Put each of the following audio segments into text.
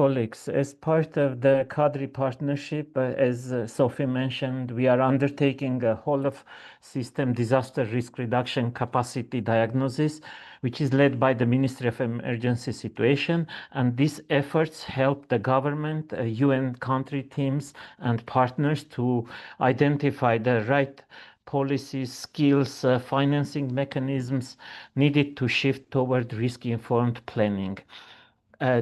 colleagues, as part of the CADRI partnership, as Sophie mentioned, we are undertaking a whole-of-system disaster risk reduction capacity diagnosis, which is led by the Ministry of Emergency Situation. And these efforts help the government, UN country teams, and partners to identify the right policies, skills, financing mechanisms needed to shift toward risk-informed planning.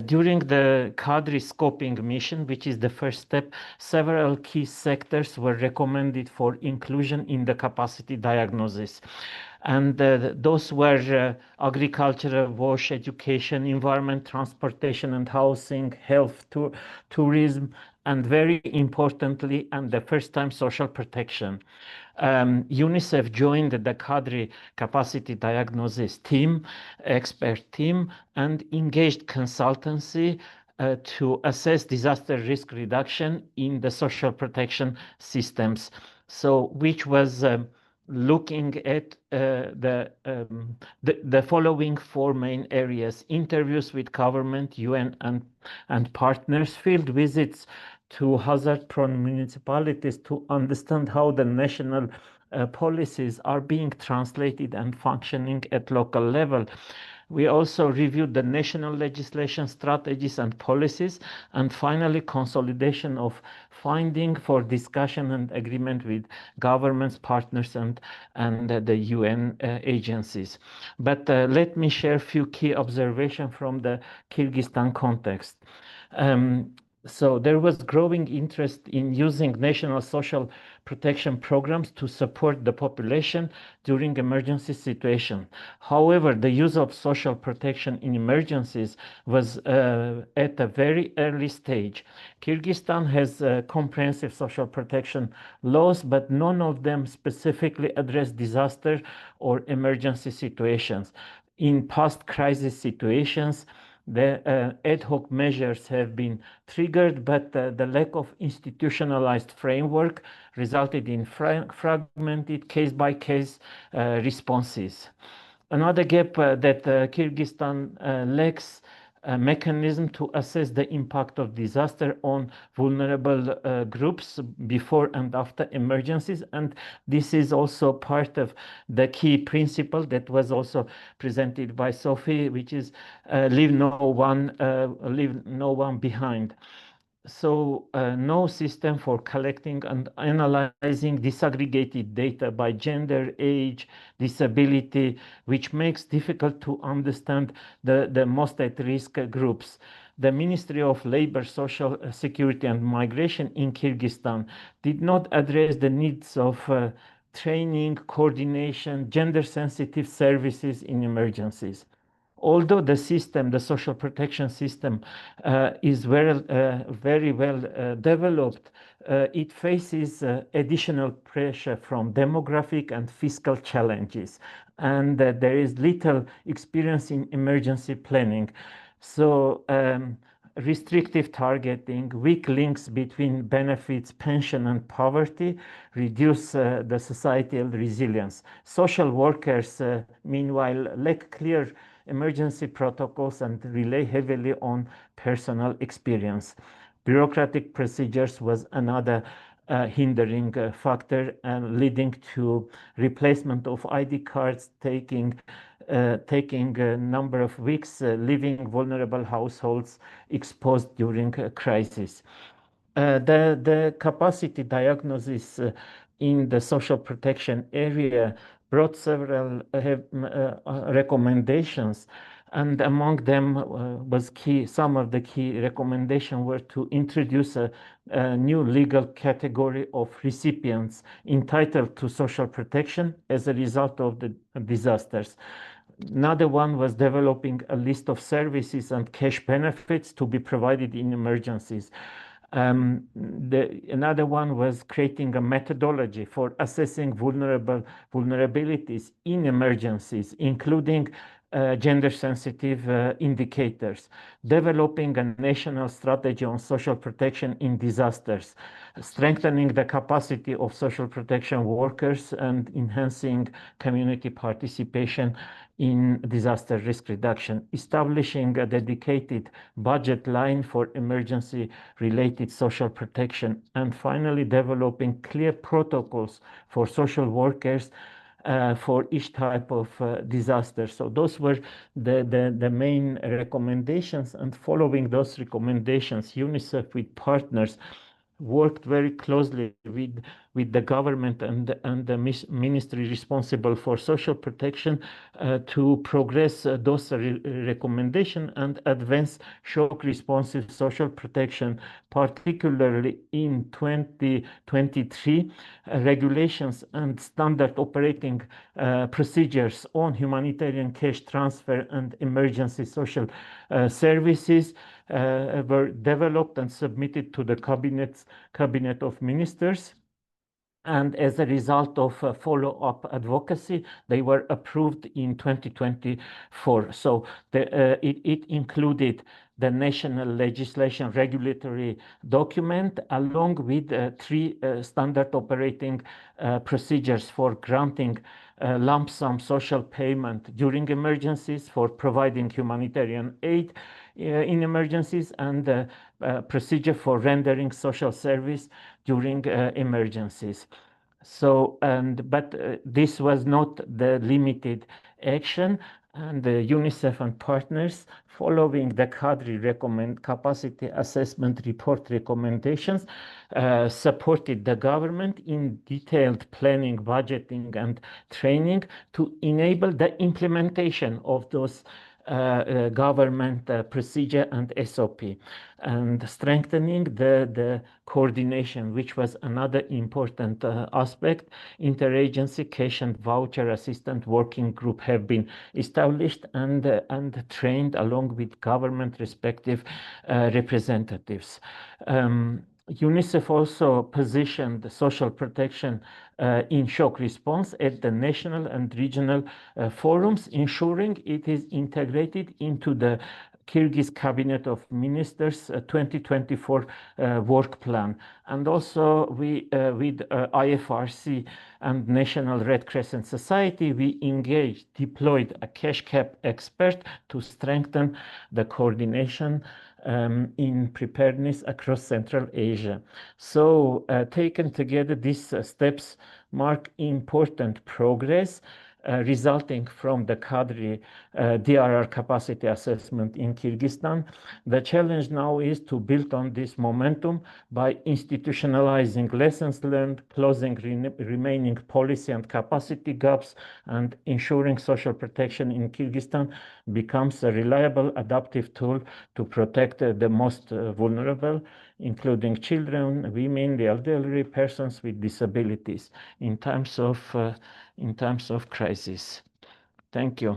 During the CADRI scoping mission, which is the first step, several key sectors were recommended for inclusion in the capacity diagnosis. And those were agriculture, WASH, education, environment, transportation and housing, health, tourism, and very importantly, and the first time, social protection. UNICEF joined the CADRI capacity diagnosis team, expert team, and engaged consultancy to assess disaster risk reduction in the social protection systems. So, which was looking at the following four main areas: interviews with government, UN, and partners, field visits to hazard-prone municipalities to understand how the national policies are being translated and functioning at local level. We also reviewed the national legislation, strategies, and policies, and finally, consolidation of finding for discussion and agreement with governments, partners, and the UN agencies. But let me share a few key observations from the Kyrgyzstan context. So there was growing interest in using national social protection programs to support the population during emergency situations. However, the use of social protection in emergencies was at a very early stage. Kyrgyzstan has comprehensive social protection laws, but none of them specifically address disaster or emergency situations. In past crisis situations, the ad hoc measures have been triggered, but the lack of institutionalized framework resulted in fragmented case-by-case responses. Another gap that Kyrgyzstan lacks a mechanism to assess the impact of disaster on vulnerable groups before and after emergencies. And this is also part of the key principle that was also presented by Sophie, which is leave no one behind. So no system for collecting and analyzing disaggregated data by gender, age, disability, which makes difficult to understand the most at-risk groups. The Ministry of Labor, Social Security and Migration in Kyrgyzstan did not address the needs of training, coordination, gender-sensitive services in emergencies. Although the system, the social protection system, is very well developed, it faces additional pressure from demographic and fiscal challenges, and there is little experience in emergency planning. So restrictive targeting, weak links between benefits, pension, and poverty reduce the societal resilience. Social workers, meanwhile, lack clear emergency protocols and rely heavily on personal experience. Bureaucratic procedures was another hindering factor, leading to replacement of ID cards, taking a number of weeks, leaving vulnerable households exposed during a crisis. The capacity diagnosis in the social protection area brought several recommendations, and among them was key. Some of the key recommendations were to introduce a new legal category of recipients entitled to social protection as a result of the disasters. Another one was developing a list of services and cash benefits to be provided in emergencies. Another one was creating a methodology for assessing vulnerabilities in emergencies, including gender-sensitive indicators, developing a national strategy on social protection in disasters, strengthening the capacity of social protection workers, and enhancing community participation in disaster risk reduction, establishing a dedicated budget line for emergency-related social protection, and finally developing clear protocols for social workers for each type of disaster. So those were the main recommendations, and following those recommendations, UNICEF with partners worked very closely with the government and the ministry responsible for social protection to progress those recommendations and advance shock responsive social protection, particularly in 2023, regulations and standard operating procedures on humanitarian cash transfer and emergency social services were developed and submitted to the Cabinet of Ministers. And as a result of follow-up advocacy, they were approved in 2024. So it included the national legislation regulatory document, along with three standard operating procedures for granting lump sum social payment during emergencies, for providing humanitarian aid in emergencies, and procedure for rendering social service during emergencies. So, but this was not the limited action, and UNICEF and partners, following the CADRI capacity assessment report recommendations, supported the government in detailed planning, budgeting, and training to enable the implementation of those government procedure and SOP, and strengthening the coordination, which was another important aspect. Interagency cash and voucher assistance working group have been established and trained along with government respective representatives. UNICEF also positioned social protection in shock response at the national and regional forums, ensuring it is integrated into the Kyrgyz Cabinet of Ministers 2024 work plan. And also with IFRC and National Red Crescent Society, we deployed a cash cap expert to strengthen the coordination in preparedness across Central Asia. So taken together, these steps mark important progress resulting from the CADRI DRR capacity assessment in Kyrgyzstan. The challenge now is to build on this momentum by institutionalizing lessons learned, closing remaining policy and capacity gaps, and ensuring social protection in Kyrgyzstan becomes a reliable adaptive tool to protect the most vulnerable, including children, women, the elderly, persons with disabilities in times of crisis. Thank you.